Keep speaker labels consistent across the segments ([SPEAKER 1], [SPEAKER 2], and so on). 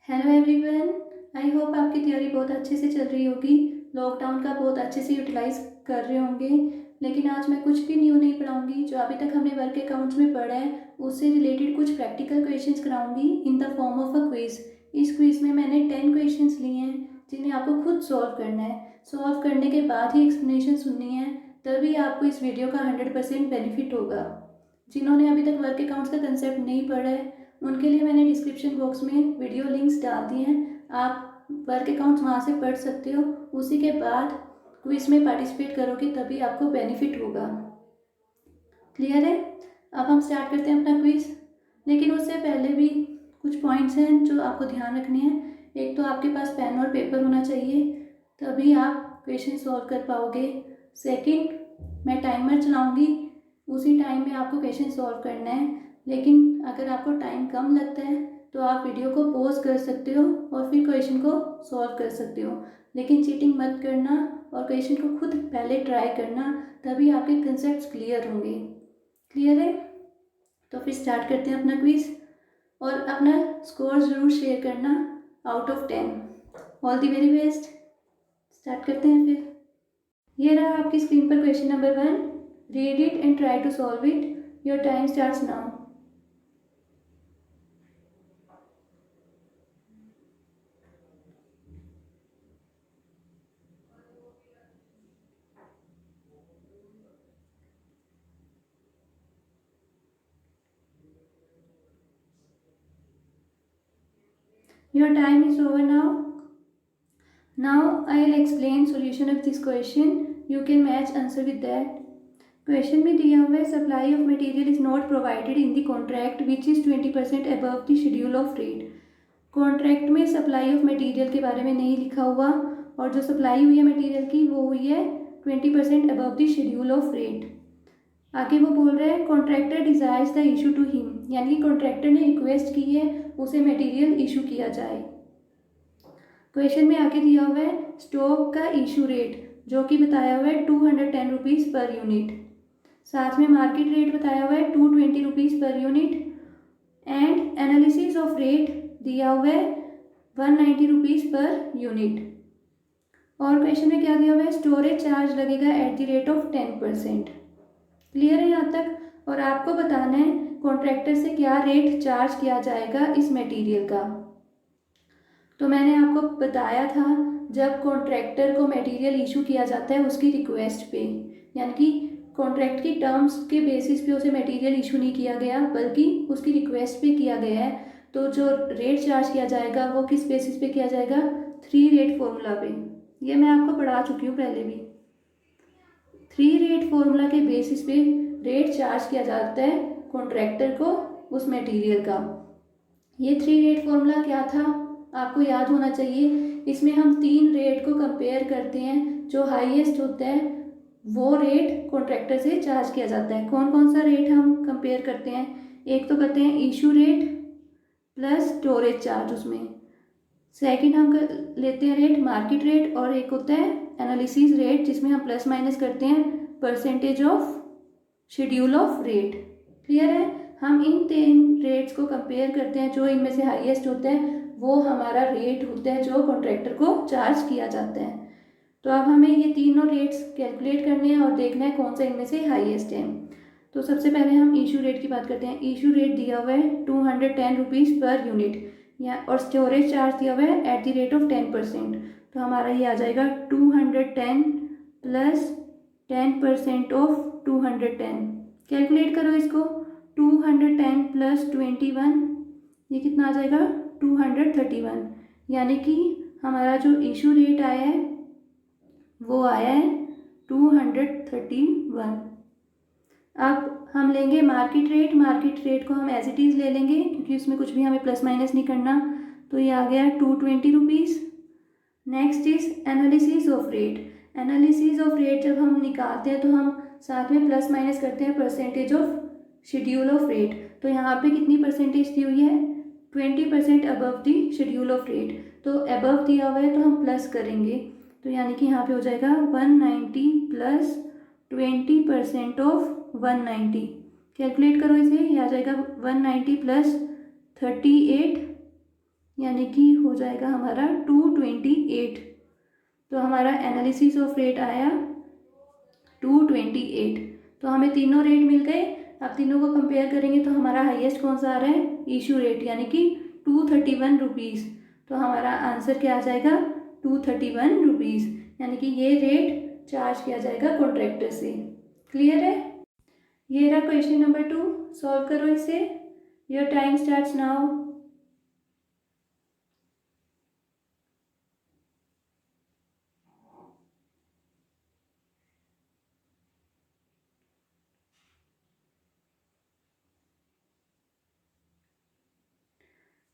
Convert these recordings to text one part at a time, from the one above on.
[SPEAKER 1] Hello everyone. I hope आपकी तैयारी बहुत अच्छे से चल रही होगी। लॉकडाउन का बहुत अच्छे से यूटिलाइज कर रहे होंगे। लेकिन आज मैं कुछ भी न्यू नहीं पढ़ाऊंगी। जो अभी तक हमने वर्क अकाउंट्स में पढ़ा है उससे रिलेटेड कुछ प्रैक्टिकल क्वेश्चंस कराऊंगी in the form of a quiz. इस क्विज में मैंने 10 क्वेश्चंस लिए हैं जिन्हें आपको खुद सॉल्व करना है। सॉल्व करने के बाद ही एक्सप्लेनेशन सुननी है, तभी आपको इस वीडियो का 100% बेनिफिट होगा। जिन्होंने अभी तक वर्क अकाउंट्स का कंसेप्ट नहीं पढ़ा है उनके लिए मैंने डिस्क्रिप्शन बॉक्स में वीडियो लिंक्स डाल दिए हैं। आप वर्क अकाउंट्स वहाँ से पढ़ सकते हो। उसी के बाद क्विज में पार्टिसिपेट करोगे तभी आपको बेनिफिट होगा। क्लियर है? अब हम स्टार्ट करते हैं अपना क्विज। लेकिन उससे पहले भी कुछ पॉइंट्स हैं जो आपको ध्यान रखने हैं। एक तो आपके पास पेन और पेपर होना चाहिए, तभी आप क्वेश्चन सॉल्व कर पाओगे। सेकंड, मैं टाइमर चलाऊंगी, उसी टाइम में आपको क्वेश्चन सॉल्व करना है। लेकिन अगर आपको टाइम कम लगता है तो आप वीडियो को पॉज कर सकते हो और फिर क्वेश्चन को सॉल्व कर सकते हो। लेकिन चीटिंग मत करना और क्वेश्चन को खुद पहले ट्राई करना, तभी आपके कंसेप्ट क्लियर होंगे। क्लियर है? तो फिर स्टार्ट करते हैं अपना क्विज। और अपना स्कोर ज़रूर शेयर करना out of 10। All the very best. Start करते हैं फिर। ये रहा आपकी स्क्रीन पर question number 1। Read it and try to solve it. Your time starts now. Your time is over now. Now I'll explain solution of this question. You can match answer with that. Question में दिया हुआ है supply of material is not provided in the contract which is 20% above the schedule of rate. Contract में supply of material के बारे में नहीं लिखा हुआ और जो सप्लाई हुई है मटेरियल की वो हुई है 20% above the schedule of rate. आगे वो बोल रहे हैं contractor desires the issue to him, यानी कि कॉन्ट्रैक्टर ने रिक्वेस्ट की है उसे मटेरियल इशू किया जाए। क्वेश्चन में आगे दिया हुआ है स्टॉक का इशू रेट जो कि बताया हुआ है 210 रुपीज़ पर यूनिट। साथ में मार्केट रेट बताया हुआ है 220 rupees per unit and analysis of rate दिया हुआ है 190 रुपीज़ पर यूनिट। और क्वेश्चन में क्या दिया हुआ है स्टोरेज चार्ज लगेगा at the rate of 10%। Clear है यहाँ तक? और आपको बताना है कॉन्ट्रैक्टर से क्या रेट चार्ज किया जाएगा इस मटेरियल का। तो मैंने आपको बताया था जब कॉन्ट्रैक्टर को मटेरियल इशू किया जाता है उसकी रिक्वेस्ट पे, यानी कि कॉन्ट्रैक्ट की टर्म्स के बेसिस पे उसे मटेरियल इशू नहीं किया गया बल्कि उसकी रिक्वेस्ट पे किया गया है। तो जो रेट चार्ज किया जाएगा वो किस बेसिस पे किया जाएगा? 3 रेट फॉर्मूला पे। ये मैं आपको पढ़ा चुकी हूँ पहले भी। 3 रेट फॉर्मूला के बेसिस पे रेट चार्ज किया जाता है कॉन्ट्रैक्टर को उस मटेरियल का। ये 3 रेट फॉर्मूला क्या था आपको याद होना चाहिए। इसमें हम 3 रेट को कंपेयर करते हैं, जो हाईएस्ट होता है वो रेट कॉन्ट्रैक्टर से चार्ज किया जाता है। कौन कौन सा रेट हम कंपेयर करते हैं? एक तो करते हैं issue rate plus storage charge उसमें। सेकंड हम लेते हैं रेट मार्केट रेट और एक होता है एनालिसिस रेट जिसमें हम प्लस माइनस करते हैं percentage of schedule of rate. Clear है? हम इन 3 रेट्स को कंपेयर करते हैं, जो इनमें से हाईएस्ट होता है वो हमारा रेट होता है जो कॉन्ट्रैक्टर को चार्ज किया जाता है। तो अब हमें ये तीनों रेट्स कैलकुलेट करने हैं और देखना है कौन सा इनमें से हाईएस्ट है। तो सबसे पहले हम इशू रेट की बात करते हैं। इशू रेट दिया हुआ है 210 रुपीज़ पर यूनिट या और स्टोरेज चार्ज दिया हुआ है एट द रेट ऑफ 10%। तो हमारा ये आ जाएगा 210 प्लस 10% ऑफ 210। कैलकुलेट करो इसको। 210 प्लस 21 ये कितना आ जाएगा? 231। यानी कि हमारा जो इशू रेट आया है वो आया है 231। अब हम लेंगे मार्केट रेट। मार्केट रेट को हम एज इट इज़ ले लेंगे क्योंकि उसमें कुछ भी हमें प्लस माइनस नहीं करना। तो ये आ गया 220 rupees. Next is analysis of rate. Analysis of rate जब हम निकालते हैं तो हम साथ में प्लस माइनस करते हैं percentage of schedule of rate. तो यहाँ पे कितनी परसेंटेज दी हुई है? 20% above the schedule of rate. तो अबव दिया हुआ है तो हम प्लस करेंगे। तो यानी कि यहाँ पे हो जाएगा 190 प्लस 20% ऑफ 190। कैलकुलेट करो इसे, ये आ जाएगा 190 प्लस 38, यानी कि हो जाएगा हमारा 228। तो हमारा एनालिसिस ऑफ रेट आया 228। तो हमें तीनों रेट मिल गए। अब तीनों को कंपेयर करेंगे तो हमारा हाईएस्ट कौन सा आ रहा है, इशू रेट, यानी कि 231 रुपीज़। तो हमारा आंसर क्या आ जाएगा, 231 रुपीज़, यानी कि ये रेट चार्ज किया जाएगा कॉन्ट्रैक्टर से। क्लियर है। ये रहा क्वेश्चन नंबर 2, सॉल्व करो इसे। Your time starts now.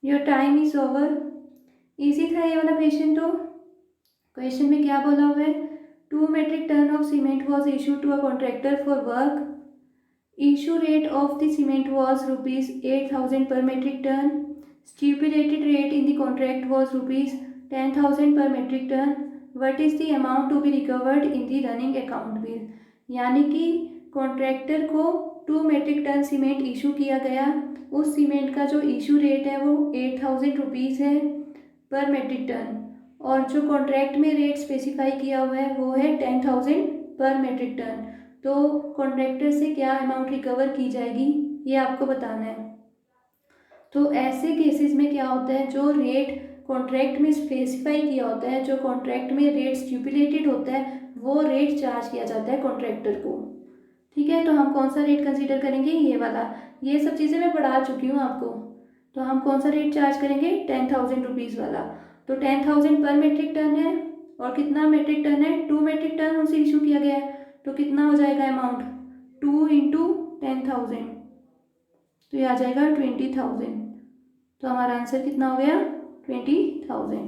[SPEAKER 1] Your time is over. Easy था ये वाला क्वेश्चन। तो क्वेश्चन में क्या बोला हुआ है, 2 metric ton of cement was issue to a contractor for work. Issue rate of the cement was rupees 8,000 per metric ton. Stipulated rate in the contract was rupees 10,000 per metric ton. What is the amount to be recovered in the running account bill? यानी कि contractor को 2 metric ton cement issue किया गया। उस cement का जो issue rate है वो 8,000 रुपीज़ है पर मेट्रिक टन, और जो कॉन्ट्रैक्ट में रेट स्पेसिफाई किया हुआ है वो है 10,000 पर मेट्रिक टन। तो कॉन्ट्रैक्टर से क्या अमाउंट रिकवर की जाएगी ये आपको बताना है। तो ऐसे केसेस में क्या होता है, जो रेट कॉन्ट्रैक्ट में स्पेसिफाई किया होता है, जो कॉन्ट्रैक्ट में रेट स्टिपुलेटेड होता है, वो रेट चार्ज किया जाता है कॉन्ट्रैक्टर को। ठीक है, तो हम कौन सा रेट कंसीडर करेंगे, ये वाला। ये सब चीज़ें मैं पढ़ा चुकी हूँ आपको। तो हम कौन सा रेट चार्ज करेंगे, 10,000 रुपीज़ वाला। तो 10,000 पर मेट्रिक टन है, और कितना मेट्रिक टन है, 2 मेट्रिक टन उनसे इशू किया गया है। तो कितना हो जाएगा अमाउंट, 2 इंटू 10,000, तो ये आ जाएगा 20,000। तो हमारा आंसर कितना हो गया, 20,000।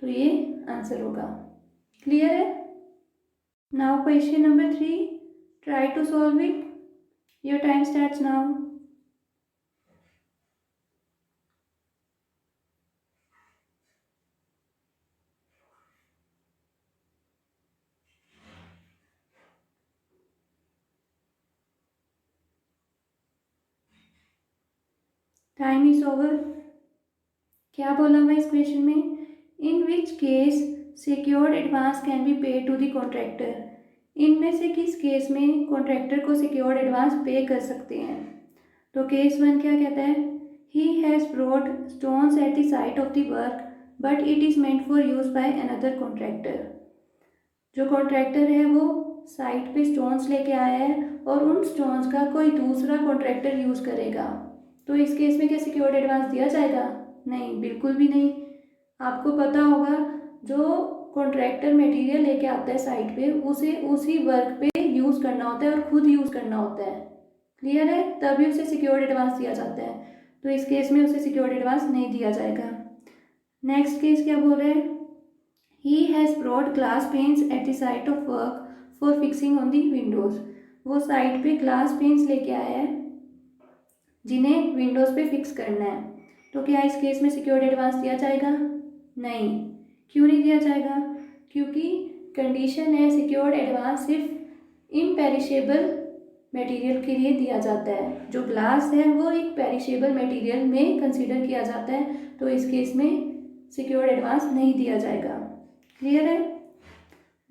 [SPEAKER 1] तो ये आंसर होगा। क्लियर है। Now question number 3, try to solve it. Your time starts now. Time is over. क्या बोला हुआ इस क्वेश्चन में, in which case secured advance can be pay to the contractor. इनमें से किस केस में कॉन्ट्रैक्टर को सिक्योर्ड एडवांस पे कर सकते हैं। तो केस 1 क्या कहता है, he has brought stones eight the site of the work but it is meant for use by another contractor. जो कॉन्ट्रैक्टर है वो साइट पे स्टोन्स लेके आया है और उन स्टोन्स का कोई दूसरा कॉन्ट्रैक्टर यूज़ करेगा। तो इस केस में क्या सिक्योर्ड एडवांस दिया जाएगा, नहीं, बिल्कुल भी नहीं। आपको पता होगा जो कॉन्ट्रैक्टर मटेरियल लेके आता है साइट पे, उसे उसी वर्क पे यूज़ करना होता है और खुद यूज़ करना होता है। क्लियर है, तभी उसे सिक्योर्ड एडवांस दिया जाता है। तो इस केस में उसे सिक्योर्ड एडवांस नहीं दिया जाएगा। नेक्स्ट केस क्या बोल रहे हैं, he has brought glass panes at the site of work for fixing on the windows. वो साइट पे ग्लास पेन्स लेके आया है जिन्हें विंडोज़ पे फिक्स करना है। तो क्या इस केस में सिक्योर्ड एडवांस दिया जाएगा, नहीं। क्यों नहीं दिया जाएगा, क्योंकि कंडीशन है सिक्योर्ड एडवांस सिर्फ इम्पेरिशेबल मटेरियल के लिए दिया जाता है। जो ग्लास है वो एक पेरिशेबल मटेरियल में कंसीडर किया जाता है। तो इस केस में सिक्योर्ड एडवांस नहीं दिया जाएगा। क्लियर है।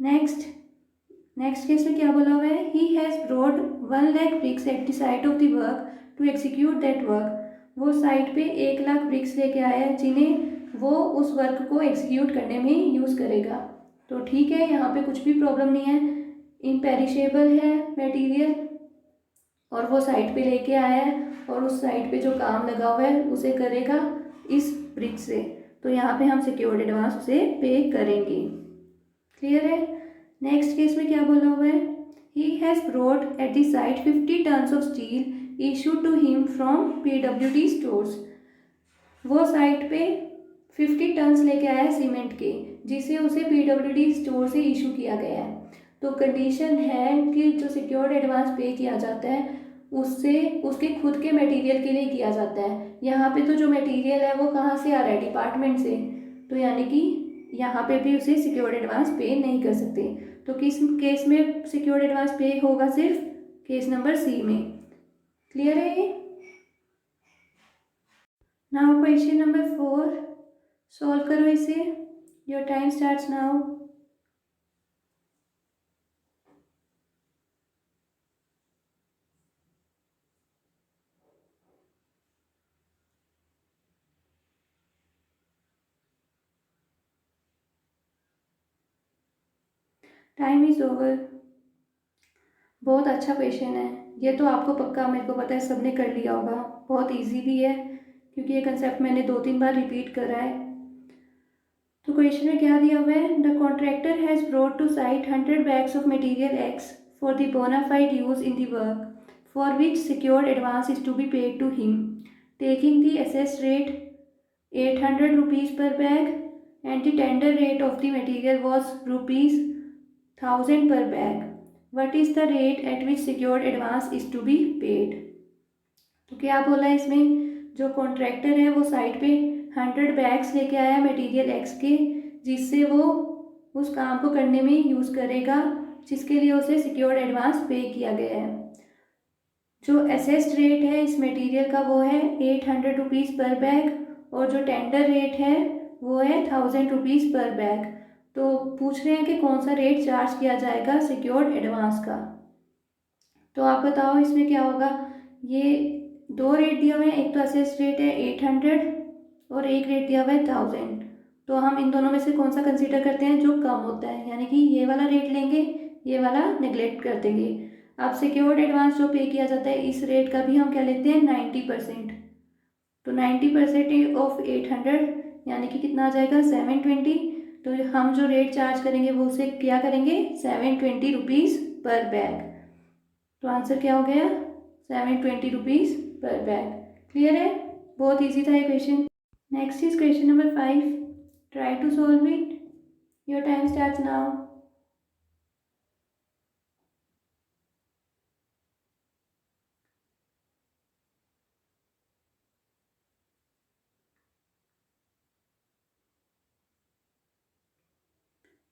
[SPEAKER 1] नेक्स्ट केस में क्या बोला हुआ है, he has brought 1 lakh bricks at the site of the work to execute that work. वो साइट पे 1 लाख ब्रिक्स लेके आया है जिन्हें वो उस वर्क को एग्जीक्यूट करने में यूज़ करेगा। तो ठीक है, यहाँ पे कुछ भी प्रॉब्लम नहीं है। इम्पेरिशेबल है मटेरियल और वो साइट पे लेके आया है और उस साइट पे जो काम लगा हुआ है उसे करेगा इस ब्रिक से। तो यहाँ पे हम सिक्योर्ड एडवांस उसे पे करेंगे। क्लियर है। नेक्स्ट केस में क्या बोला हुआ है, he has brought at the site 50 tons of steel issue to him from PWD stores. वो साइट पे 50 टन्स लेके आया है सीमेंट के, जिसे उसे PWD स्टोर से इशू किया गया है। तो कंडीशन है कि जो सिक्योर्ड एडवांस पे किया जाता है उससे उसके खुद के मटेरियल के लिए किया जाता है। यहाँ पे तो जो मटेरियल है वो कहाँ से आ रहा है, डिपार्टमेंट से। तो यानी कि यहाँ पे भी उसे सिक्योर्ड एडवांस पे नहीं कर सकते। तो किस केस में सिक्योर्ड एडवांस पे होगा, सिर्फ केस नंबर सी में। क्लियर है ये। नाउ क्वेश्चन नंबर 4, सॉल्व करो इसे। Your time starts now. Time is over. बहुत अच्छा क्वेश्चन है ये, तो आपको पक्का, मेरे को पता है सबने कर लिया होगा। बहुत इजी भी है क्योंकि ये कंसेप्ट मैंने 2-3 बार रिपीट करा है। तो क्वेश्चन में क्या दिया हुआ है, the contractor has brought to site 100 bags of material X for the bona fide use in the work for which secured advance is to be paid to him taking the assessed rate 800 rupees per bag and the tender rate of the material was ₹1000 per bag. What is the rate at which secured advance is to be paid? तो क्या बोला है इसमें, जो contractor है वो site पे 100 bags लेके आया मटेरियल एक्स के, जिससे वो उस काम को करने में यूज़ करेगा, जिसके लिए उसे सिक्योर्ड एडवांस पे किया गया है। जो एसेस्ड रेट है इस मटेरियल का वो है 800 रुपीज़ पर बैग, और जो टेंडर रेट है वो है 1000 रुपीज़ पर बैग। तो पूछ रहे हैं कि कौन सा रेट चार्ज किया जाएगा सिक्योर्ड एडवांस का। तो आप बताओ इसमें क्या होगा। ये 2 रेट दिए हुए हैं, एक तो असेस्ड रेट है 800 और एक रेट दिया हुआ है 1000। तो हम इन दोनों में से कौन सा कंसीडर करते हैं, जो कम होता है, यानी कि ये वाला रेट लेंगे, ये वाला नेग्लेक्ट कर देंगे। अब सिक्योर्ड एडवांस जो पे किया जाता है इस रेट का भी हम क्या लेते हैं 90%। तो 90% ऑफ 800 यानी कि कितना आ जाएगा 720। तो हम जो रेट चार्ज करेंगे वो उसे क्या करेंगे 720 रुपीज़ पर बैग। तो आंसर क्या हो गया 720 रुपीज़ पर बैग। क्लियर है, बहुत इजी था ये question. Next is question number 5, try to solve it. Your time starts now.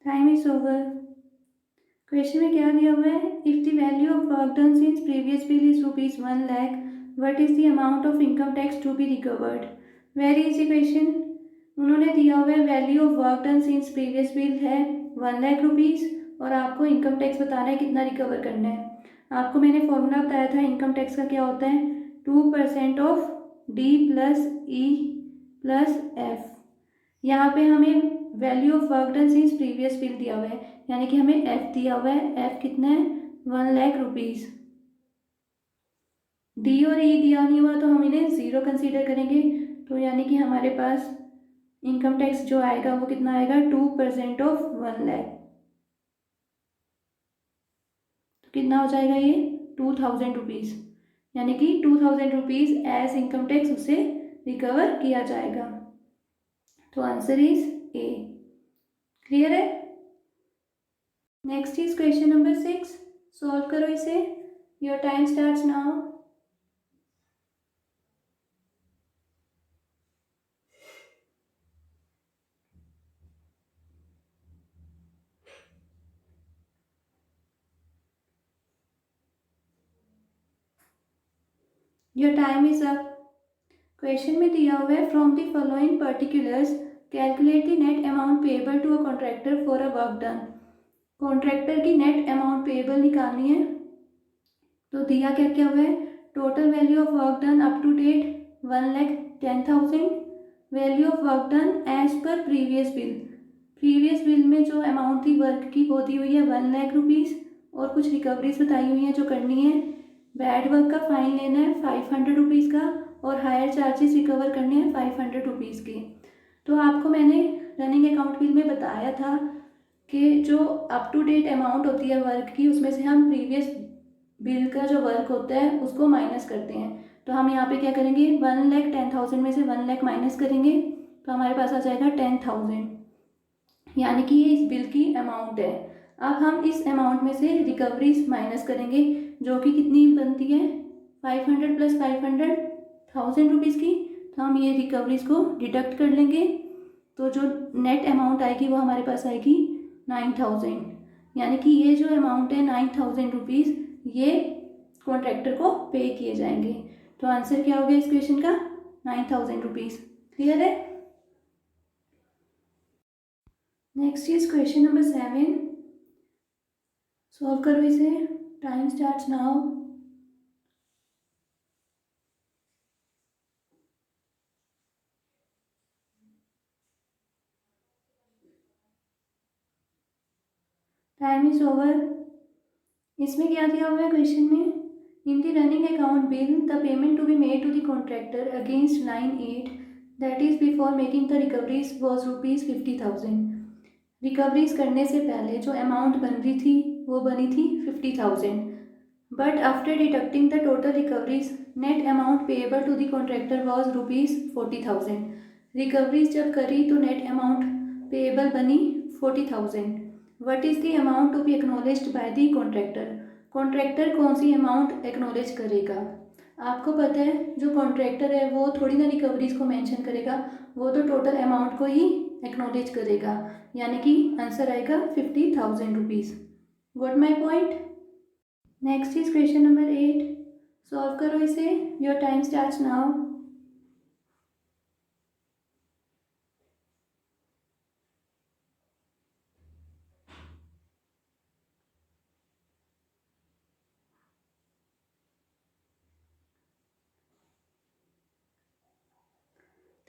[SPEAKER 1] Time is over. Question में क्या दिया हुआ है, if the value of work done since previous bill is ₹1 lakh, what is the amount of income tax to be recovered. Very easy question. उन्होंने दिया हुआ है value of work done since previous bill है 1 lakh rupees, और आपको income tax बताना है कितना रिकवर करना है। आपको मैंने फॉर्मूला बताया था इनकम टैक्स का, क्या होता है 2% of D plus E plus F। यहाँ पे हमें value of work done since previous bill दिया हुआ है, यानी कि हमें F दिया हुआ है। F कितना है 1 लाख रुपीज़। D और E दिया नहीं हुआ तो हम इन्हें ज़ीरो कंसीडर करेंगे। तो यानी कि हमारे पास इनकम टैक्स जो आएगा वो कितना आएगा 2% ऑफ 1 लाख। तो कितना हो जाएगा ये 2000 रुपीज़, यानी कि 2000 रुपीज़ एज इनकम टैक्स उसे रिकवर किया जाएगा। तो आंसर इज ए। क्लियर है। Next is question number 6, solve करो इसे। Your time starts now. Your time is up. Question में दिया हुआ है from the following particulars calculate the net amount payable to a contractor for a work done. Contractor की net amount payable निकालनी है। तो दिया क्या क्या हुआ है, total value of work done up to date 1,10,000, value of work done as per previous bill. Previous bill में जो अमाउंट थी वर्क की वो दी हुई है 1 लाख रुपीज़, और कुछ रिकवरीज बताई हुई हैं जो करनी है। बैड वर्क का फाइन लेना है 500 रुपीज़ का, और हायर चार्जेस रिकवर करने हैं 500 रुपीज़ के। तो आपको मैंने रनिंग अकाउंट बिल में बताया था कि जो अप टू डेट अमाउंट होती है वर्क की उसमें से हम प्रीवियस बिल का जो वर्क होता है उसको माइनस करते हैं। तो हम यहाँ पे क्या करेंगे 1,10,000 में से 1 लाख माइनस करेंगे, तो हमारे पास आ जाएगा 10,000, यानी कि ये इस बिल की अमाउंट है। अब हम इस अमाउंट में से रिकवरीज माइनस करेंगे, जो कि कितनी बनती है 500 प्लस 500 1000 रुपीज़ की। तो हम ये रिकवरीज को डिडक्ट कर लेंगे, तो जो नेट अमाउंट आएगी वो हमारे पास आएगी 9,000, यानी कि ये जो अमाउंट है 9,000 रुपीज़ ये कॉन्ट्रैक्टर को पे किए जाएंगे। तो आंसर क्या हो गया इस क्वेश्चन का 9,000 रुपीज़। क्लियर है। Next is question number 7, solve करो इसे। Time starts now. Time is over. इसमें क्या दिया हुआ है क्वेश्चन में? In the running account bill the payment to be made to the contractor against 9/8 that is before making the recoveries was ₹50,000। Recoveries करने से पहले जो अमाउंट बन रही थी वो बनी थी 50,000, but after deducting the total recoveries net amount payable to the contractor was ₹40,000। Recoveries जब करी तो नेट अमाउंट पेएबल बनी 40,000। What is the amount to be acknowledged by the contractor? Contractor कौन सी अमाउंट एक्नॉलेज करेगा? आपको पता है जो कॉन्ट्रैक्टर है वो थोड़ी ना रिकवरीज को मेंशन करेगा, वो तो टोटल अमाउंट को ही एक्नॉलेज करेगा, यानी कि आंसर आएगा 50,000 rupees. Got my point? Next is question number 8, solve करो इसे। Your time starts now.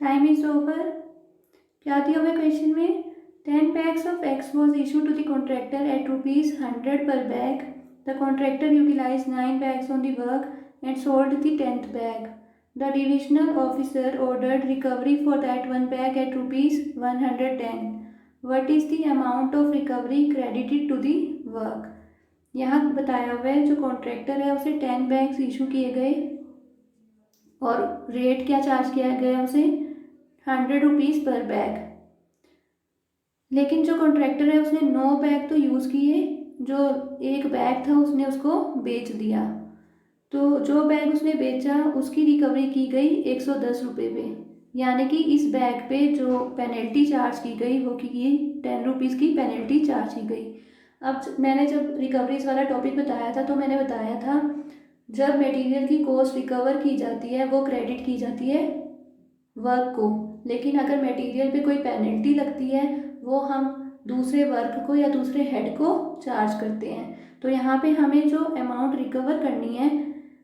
[SPEAKER 1] Time is over. क्या दिया हुआ क्वेश्चन में? 10 bags of X was issued to the contractor at ₹100 per bag. The contractor utilized 9 bags on the work and sold the 10th bag. The divisional officer ordered recovery for that one bag at ₹110. What is the amount of recovery credited to the work? यहाँ बताया हुआ है जो contractor है उसे 10 bags issue किए गए और रेट क्या चार्ज किया गया उसे? ₹100 पर बैग। लेकिन जो कॉन्ट्रैक्टर है उसने 9 बैग तो यूज़ किए, जो एक बैग था उसने उसको बेच दिया। तो जो बैग उसने बेचा उसकी रिकवरी की गई ₹110 पे, यानी कि इस बैग पे जो पेनल्टी चार्ज की गई वो की गई ₹10 की पेनल्टी चार्ज की गई। अब मैंने जब रिकवरीज वाला टॉपिक बताया था तो मैंने बताया था जब मटेरियल की कॉस्ट रिकवर की जाती है वो क्रेडिट की जाती है वर्क को, लेकिन अगर मटेरियल पे कोई पेनल्टी लगती है वो हम दूसरे वर्क को या दूसरे हेड को चार्ज करते हैं। तो यहाँ पे हमें जो अमाउंट रिकवर करनी है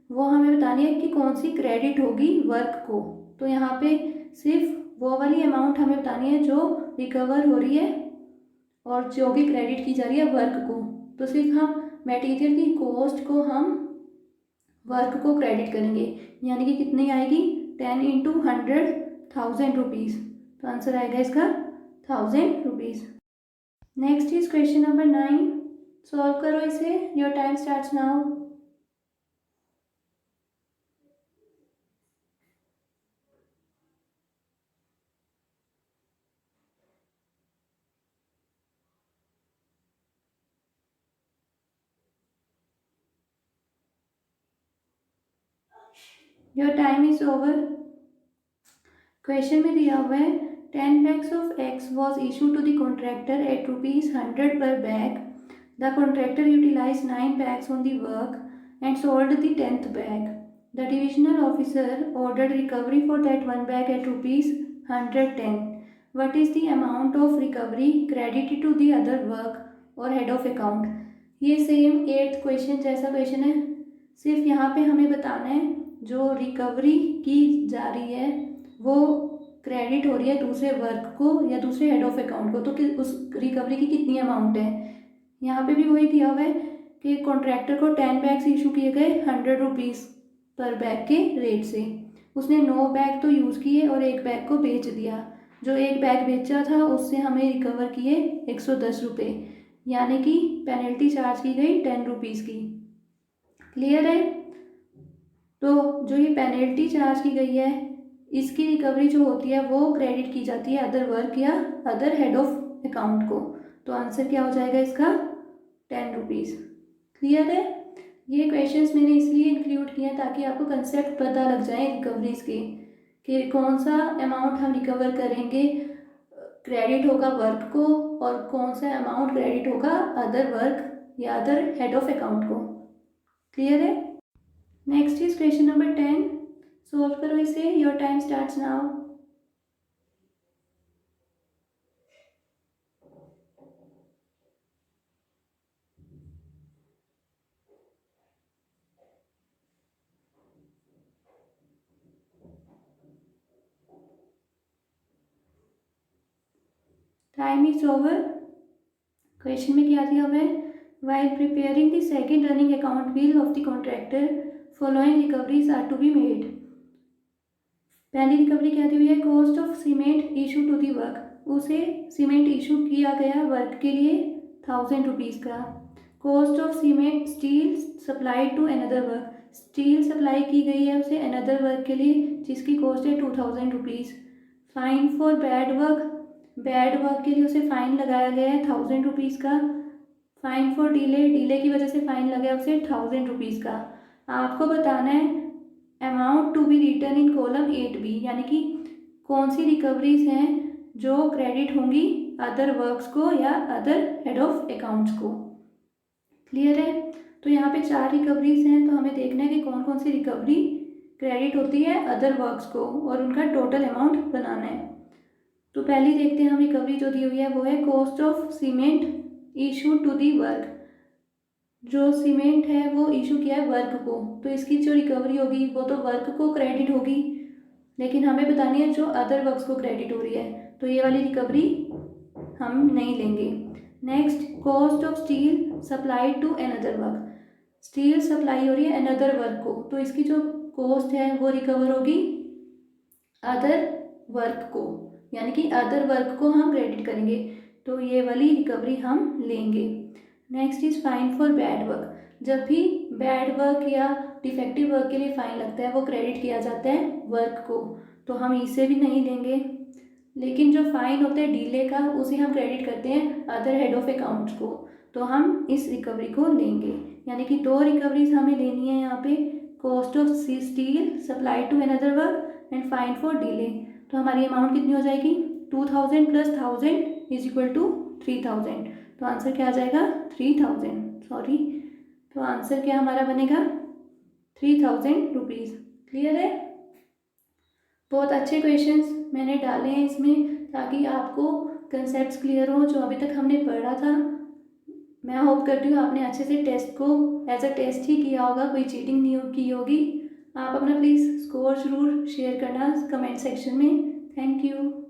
[SPEAKER 1] वो हमें बतानी है कि कौन सी क्रेडिट होगी वर्क को। तो यहाँ पे सिर्फ वो वाली अमाउंट हमें बतानी है जो रिकवर हो रही है और जो भी क्रेडिट की जा रही है वर्क को। तो सिर्फ हम मटेरियल की कॉस्ट को हम वर्क को क्रेडिट करेंगे, यानी कि कितनी आएगी? 10 × 100 ₹1,000। तो आंसर आएगा इसका ₹1,000। Next is question number 9, solve करो इसे। Your time starts now. Your time is over. Question में दिया हुआ है 10 bags of X was issued to the contractor at ₹100 per bag. The contractor utilized 9 bags on the work and sold the 10th bag. The divisional officer ordered recovery for that one bag at ₹110. What is the amount of recovery credited to the other work or head of account? ये same 8th question जैसा question है, सिर्फ यहाँ पे हमें बताना है जो रिकवरी की जा रही है वो क्रेडिट हो रही है दूसरे वर्क को या दूसरे हेड ऑफ अकाउंट को, तो कि उस रिकवरी की कितनी अमाउंट है। यहाँ पे भी वही दिया हुआ है कि कॉन्ट्रैक्टर को 10 बैग्स इशू किए गए ₹100 पर बैग के रेट से। उसने 9 बैग तो यूज़ किए और एक बैग को बेच दिया। जो एक बैग बेचा था उससे हमें रिकवर किए ₹110, यानी कि पेनल्टी चार्ज की गई ₹10 की। क्लियर है? तो जो ये पेनल्टी चार्ज की गई है इसकी रिकवरी जो होती है वो क्रेडिट की जाती है अदर वर्क या अदर हेड ऑफ अकाउंट को। तो आंसर क्या हो जाएगा इसका? ₹10। क्लियर है? ये क्वेश्चंस मैंने इसलिए इंक्लूड किए हैं ताकि आपको कंसेप्ट पता लग जाए रिकवरीज के कि कौन सा अमाउंट हम रिकवर करेंगे क्रेडिट होगा वर्क को और कौन सा अमाउंट क्रेडिट होगा अदर वर्क या अदर हेड ऑफ अकाउंट को। क्लियर है? Next is question number 10, solve करो इसे। Your time starts now. Time is over. Question में क्या दिया हुआ है, while preparing the second running account bill of the contractor following recoveries are to be made. पहली रिकवरी क्या दी हुई है, cost of cement issue to the work, उसे सीमेंट इशू किया गया वर्क के लिए 1000 रुपीज़ का। Cost of cement steel supply to another work, steel supply की गई है उसे अनदर वर्क के लिए जिसकी कॉस्ट है 2000 rupees. Fine for bad work, bad work के लिए उसे फ़ाइन लगाया गया है 1000 रुपीज़ का। फाइन फॉर डिले, डिले की वजह से फ़ाइन लगा है उसे 1000 रुपीज़ का। आपको बताना है amount to be return in column 8B, यानी कि कौन सी रिकवरीज हैं जो क्रेडिट होंगी अदर वर्क्स को या अदर हेड ऑफ अकाउंट्स को। क्लियर है। तो यहाँ पे 4 रिकवरीज हैं, तो हमें देखना है कि कौन कौन सी रिकवरी क्रेडिट होती है अदर वर्क्स को और उनका टोटल अमाउंट बनाना है। तो पहली देखते हैं हम रिकवरी जो दी हुई है वो है cost of cement issue to the work, जो सीमेंट है वो इशू किया है वर्क को, तो इसकी जो रिकवरी होगी वो तो वर्क को क्रेडिट होगी, लेकिन हमें बतानी है जो अदर वर्क्स को क्रेडिट हो रही है, तो ये वाली रिकवरी हम नहीं लेंगे। Next, cost of steel supply to another work, steel supply हो रही है अनदर वर्क को, तो इसकी जो कॉस्ट है वो रिकवर होगी अदर वर्क को, यानी कि अदर वर्क को हम क्रेडिट करेंगे, तो ये वाली रिकवरी हम लेंगे। Next is fine for bad work, जब भी बैड वर्क या डिफेक्टिव वर्क के लिए फ़ाइन लगता है वो क्रेडिट किया जाता है वर्क को, तो हम इसे भी नहीं लेंगे। लेकिन जो फ़ाइन होता है डीले का उसे हम क्रेडिट करते हैं अदर हेड ऑफ अकाउंट्स को, तो हम इस रिकवरी को लेंगे। यानी कि 2 रिकवरीज हमें लेनी है यहाँ पे, cost of steel supply to another work and fine for delay. तो हमारी अमाउंट कितनी हो जाएगी, 2000 + 1000 = 3000, तो आंसर क्या आ जाएगा 3000, सॉरी, तो आंसर क्या हमारा बनेगा 3000 रुपीज़। क्लियर है। बहुत अच्छे क्वेश्चंस मैंने डाले हैं इसमें ताकि आपको कंसेप्ट्स क्लियर हो जो अभी तक हमने पढ़ा था। मैं होप करती हूँ आपने अच्छे से टेस्ट को एज अ टेस्ट ही किया होगा, कोई चीटिंग नहीं की होगी। आप अपना प्लीज़ स्कोर ज़रूर शेयर करना कमेंट सेक्शन में। Thank you.